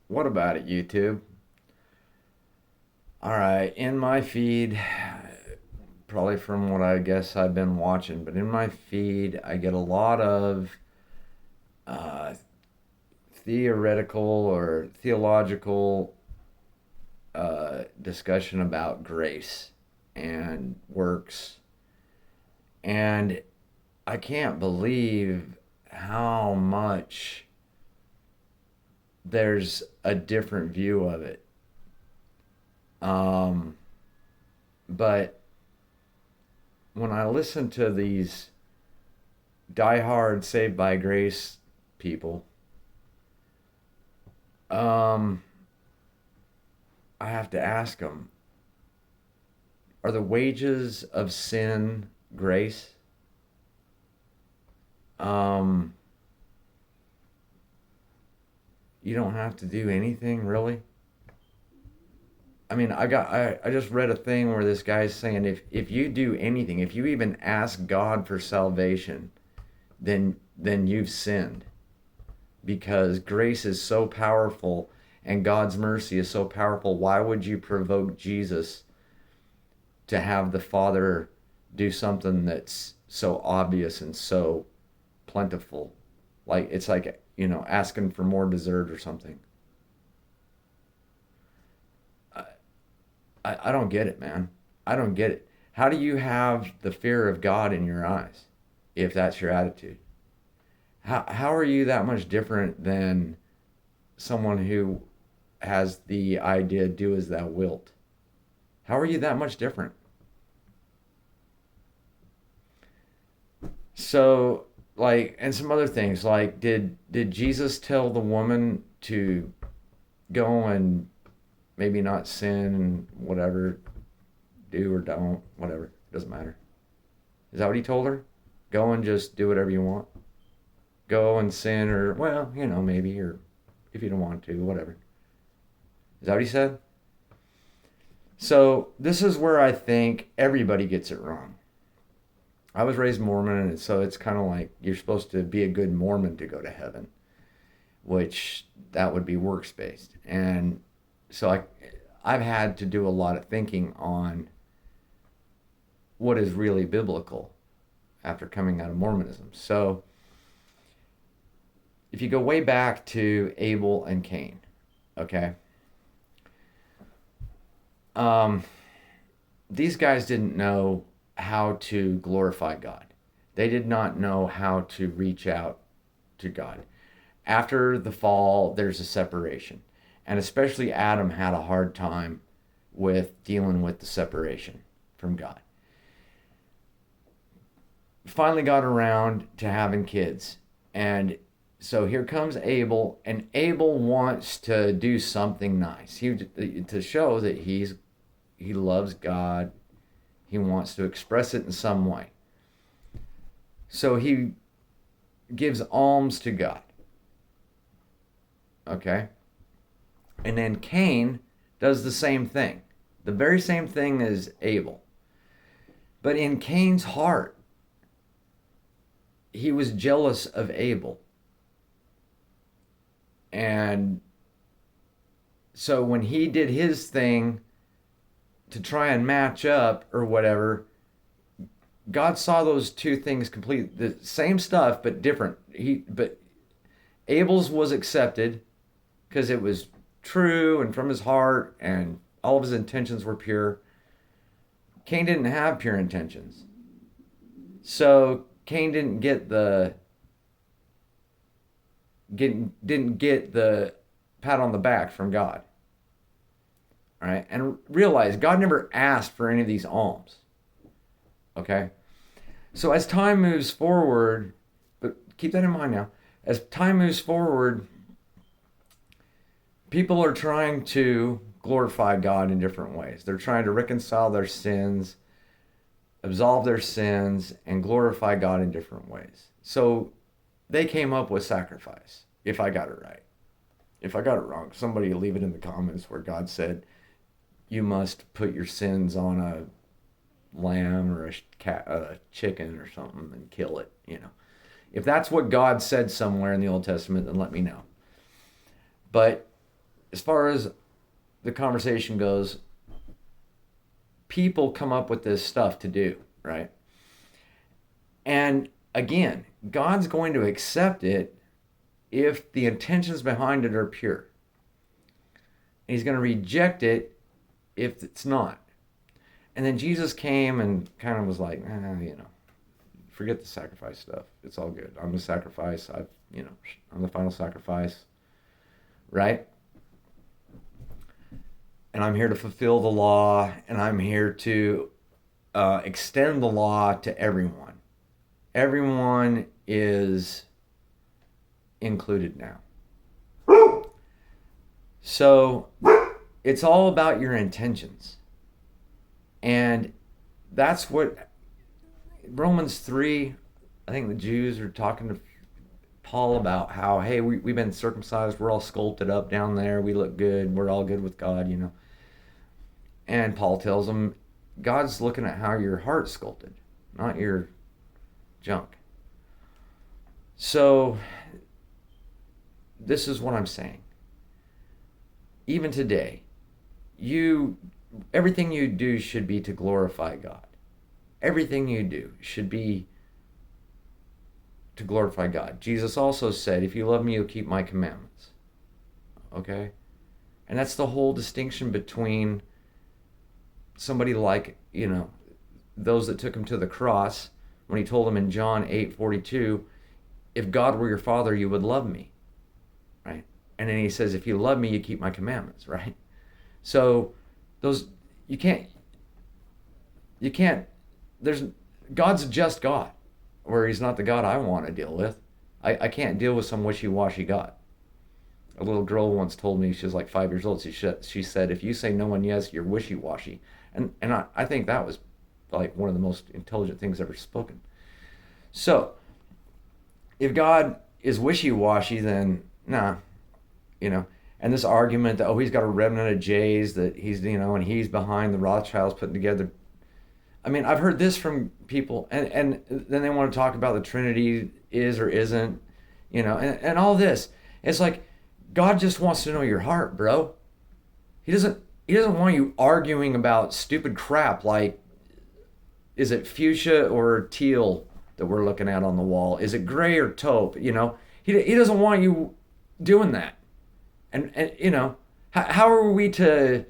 What about it, YouTube? All right, in my feed, probably from what I guess I've been watching, but in my feed, I get a lot of uh, theoretical or theological discussion about grace and works. And I can't believe how much there's a different view of it. Um, but when I listen to these diehard Saved by Grace people, um, I have to ask them: Are the wages of sin grace? Um, you don't have to do anything really. I mean, I just read a thing where this guy's saying if you do anything, if you even ask God for salvation, then you've sinned because grace is so powerful and God's mercy is so powerful. Why would you provoke Jesus to have the Father do something that's so obvious and so plentiful? Like it's like, asking for more dessert or something. I, I don't get it, man. I don't get it. How do you have the fear of God in your eyes if that's your attitude? How are you that much different than someone who has the idea, do as thou wilt? How are you that much different? So, like, and some other things, like, did Jesus tell the woman to go and maybe not sin and whatever, do or don't, whatever, doesn't matter? Is that what he told her? Go and just do whatever you want. Go and sin, or well, maybe, or if you don't want to, whatever. Is that what he said? So this is where I think everybody gets it wrong. I was raised Mormon, and so it's kind of like you're supposed to be a good Mormon to go to heaven, which that would be works based. And so I've had to do a lot of thinking on what is really biblical after coming out of Mormonism. So if you go way back to Abel and Cain, okay, um, these guys didn't know how to glorify God. They did not know how to reach out to God. After the fall, there's a separation. And especially Adam had a hard time with dealing with the separation from God. Finally got around to having kids. And so here comes Abel, and Abel wants to do something nice. To show that he loves God. He wants to express it in some way. So he gives alms to God. Okay? And then Cain does the same thing. The very same thing as Abel. But in Cain's heart, he was jealous of Abel. And so when he did his thing to try and match up or whatever, God saw those two things complete the same stuff but different. But Abel's was accepted because it was true and from his heart and all of his intentions were pure. Cain didn't have pure intentions. So Cain didn't get the pat on the back from God. All right? And realize God never asked for any of these alms. Okay? So as time moves forward, but keep that in mind now, as time moves forward, people are trying to glorify God in different ways. They're trying to reconcile their sins, absolve their sins, and glorify God in different ways. So they came up with sacrifice, if I got it right. If I got it wrong, somebody leave it in the comments where God said, you must put your sins on a lamb or a chicken or something and kill it. If that's what God said somewhere in the Old Testament, then let me know. But as far as the conversation goes, people come up with this stuff to do, right? And again, God's going to accept it if the intentions behind it are pure. And he's going to reject it if it's not. And then Jesus came and kind of was like, forget the sacrifice stuff. It's all good. I'm the sacrifice. I'm the final sacrifice, right? And I'm here to fulfill the law, and I'm here to extend the law to everyone. Everyone is included now. So it's all about your intentions. And that's what Romans 3, I think the Jews are talking to Paul about how, hey, we've been circumcised. We're all sculpted up down there. We look good. We're all good with God, And Paul tells them, God's looking at how your heart's sculpted, not your junk. So this is what I'm saying. Even today, everything you do should be to glorify God. Everything you do should be to glorify God. Jesus also said, if you love me, you'll keep my commandments. Okay? And that's the whole distinction between somebody like, those that took him to the cross, when he told them in John 8:42, if God were your father, you would love me. Right? And then he says, if you love me, you keep my commandments, right? So you can't, God's a just God, where he's not the God I want to deal with. I can't deal with some wishy-washy God. A little girl once told me, she was like 5 years old, she said, if you say no and yes, you're wishy-washy. And I think that was like one of the most intelligent things ever spoken. So, if God is wishy-washy, then nah, and this argument that, he's got a remnant of Jays, that he's, and he's behind the Rothschilds putting together. I mean, I've heard this from people, and then they want to talk about the Trinity is or isn't, and all this. It's like, God just wants to know your heart, bro. He doesn't want you arguing about stupid crap like, is it fuchsia or teal that we're looking at on the wall? Is it gray or taupe? He doesn't want you doing that. And how are we to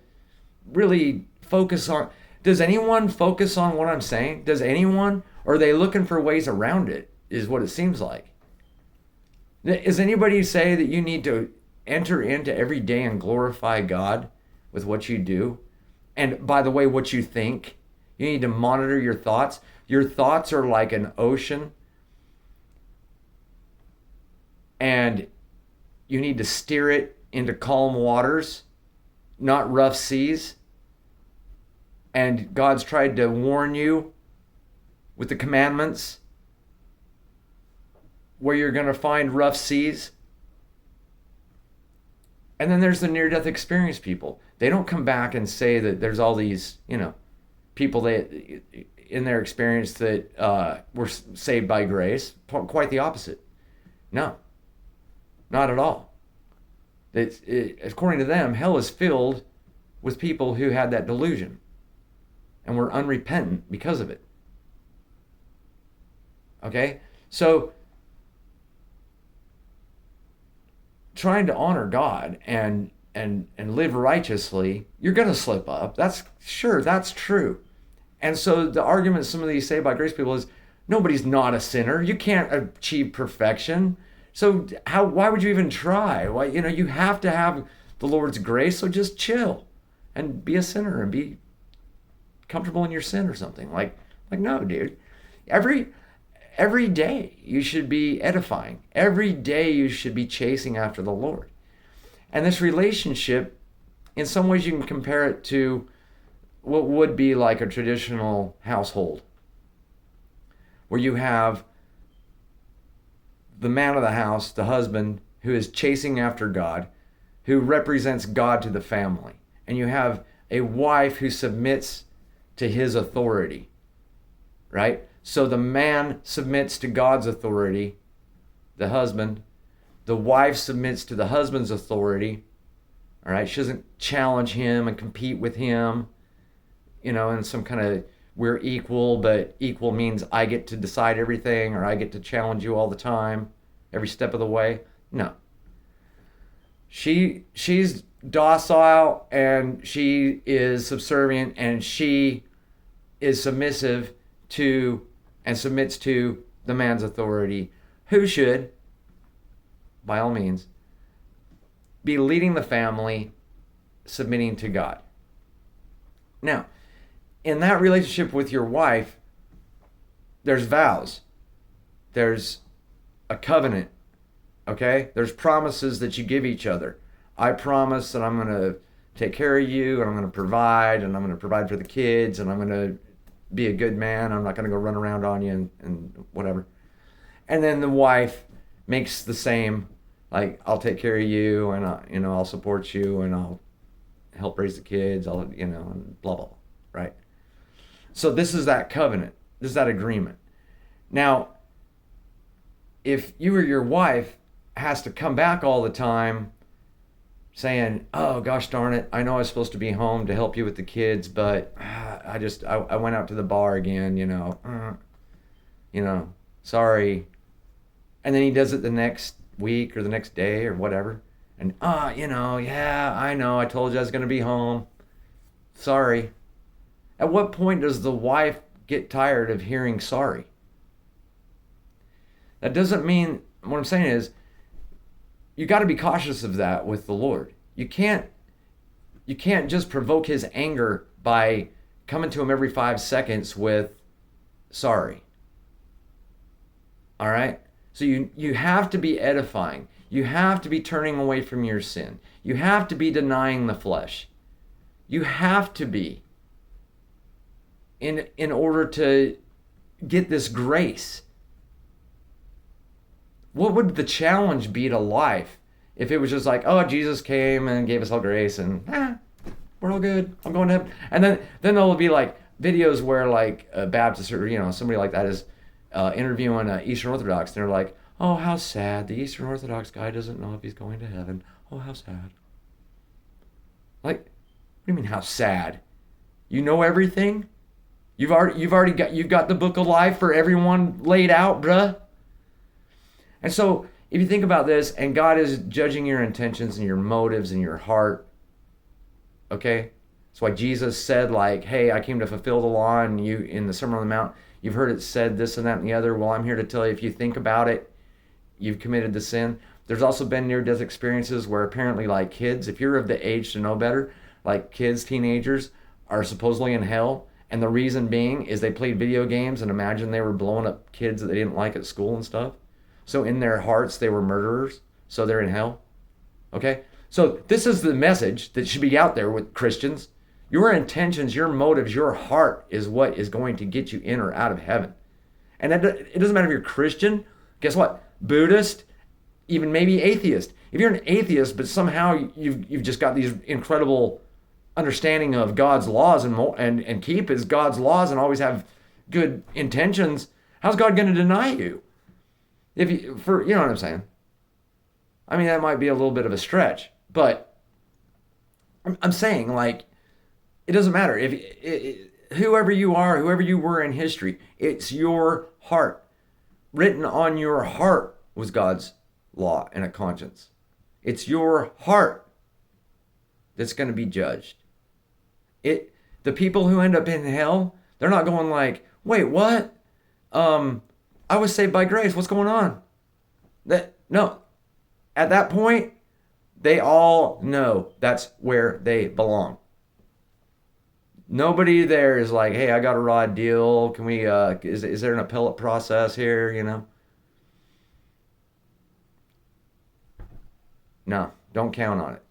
really focus on? Does anyone focus on what I'm saying? Does anyone? Or are they looking for ways around it, is what it seems like. Does anybody say that you need to enter into every day and glorify God with what you do? And by the way, what you think? You need to monitor your thoughts. Your thoughts are like an ocean. And you need to steer it into calm waters, not rough seas. And God's tried to warn you with the commandments where you're going to find rough seas. And then there's the near-death experience people. They don't come back and say that there's all these, people that in their experience that were saved by grace. Quite the opposite. No, not at all. According to them, hell is filled with people who had that delusion and were unrepentant because of it. Okay? So, trying to honor God and live righteously, you're going to slip up. That's true. And so the argument some of these saved by grace people is, nobody's not a sinner. You can't achieve perfection. So why would you even try? Why, you have to have the Lord's grace, so just chill and be a sinner and be comfortable in your sin or something. Like no, dude. Every day you should be edifying. Every day you should be chasing after the Lord. And this relationship, in some ways you can compare it to what would be like a traditional household, where you have the man of the house, the husband, who is chasing after God, who represents God to the family. And you have a wife who submits to his authority, right? So the man submits to God's authority, the husband. The wife submits to the husband's authority, All right. She doesn't challenge him and compete with him, in some kind of we're equal, but equal means I get to decide everything or I get to challenge you all the time, every step of the way. No. She's docile and she is subservient and she is submissive to and submits to the man's authority, who should, by all means, be leading the family, submitting to God. Now, in that relationship with your wife, there's vows, there's a covenant, okay? There's promises that you give each other. I promise that I'm going to take care of you and I'm going to provide and I'm going to provide for the kids and I'm going to be a good man. I'm not going to go run around on you and whatever. And then the wife makes the same, like, I'll take care of you and I'll support you and I'll help raise the kids, and blah, blah, blah, right? So this is that covenant. This is that agreement. Now, if you or your wife has to come back all the time saying, oh, gosh darn it, I know I was supposed to be home to help you with the kids, but I went out to the bar again, sorry. And then he does it the next week or the next day or whatever. And, yeah, I know, I told you I was going to be home. Sorry. At what point does the wife get tired of hearing sorry? That doesn't mean, what I'm saying is, you got to be cautious of that with the Lord. You can't just provoke his anger by coming to him every 5 seconds with sorry. All right? So you have to be edifying. You have to be turning away from your sin. You have to be denying the flesh. You have to be in order to get this grace. What would the challenge be to life if it was just like, oh, Jesus came and gave us all grace and we're all good. I'm going to heaven. And then there'll be like videos where like a Baptist or somebody like that is interviewing Eastern Orthodox. And they're like, oh, how sad. The Eastern Orthodox guy doesn't know if he's going to heaven. Oh, how sad. Like, what do you mean how sad? You know everything? You've got the book of life for everyone laid out, bruh. And so if you think about this, and God is judging your intentions and your motives and your heart, okay? That's why Jesus said, like, hey, I came to fulfill the law, and you, in the Sermon on the Mount, you've heard it said this and that and the other. Well, I'm here to tell you, if you think about it, you've committed the sin. There's also been near-death experiences where apparently, like kids, if you're of the age to know better, like kids, teenagers, are supposedly in hell. And the reason being is they played video games and imagined they were blowing up kids that they didn't like at school and stuff. So in their hearts, they were murderers. So they're in hell. Okay? So this is the message that should be out there with Christians. Your intentions, your motives, your heart is what is going to get you in or out of heaven. And it doesn't matter if you're Christian. Guess what? Buddhist, even maybe atheist. If you're an atheist, but somehow you've just got these incredible understanding of God's laws and keep his God's laws and always have good intentions, how's God going to deny you? You know what I'm saying? I mean, that might be a little bit of a stretch, but I'm saying, like, it doesn't matter whoever you are, whoever you were in history, it's your heart. Written on your heart was God's law and a conscience. It's your heart that's going to be judged. The people who end up in hell, they're not going like, wait, what? I was saved by grace. What's going on? No. At that point, they all know that's where they belong. Nobody there is like, hey, I got a raw deal. Can we, is there an appellate process here, No, don't count on it.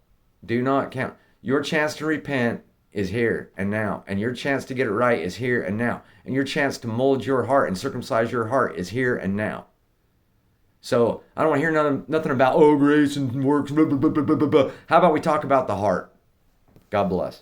Do not count. Your chance to repent is here and now. And your chance to get it right is here and now. And your chance to mold your heart and circumcise your heart is here and now. So I don't want to hear nothing about, grace and works, blah, blah, blah, blah, blah, blah. How about we talk about the heart? God bless.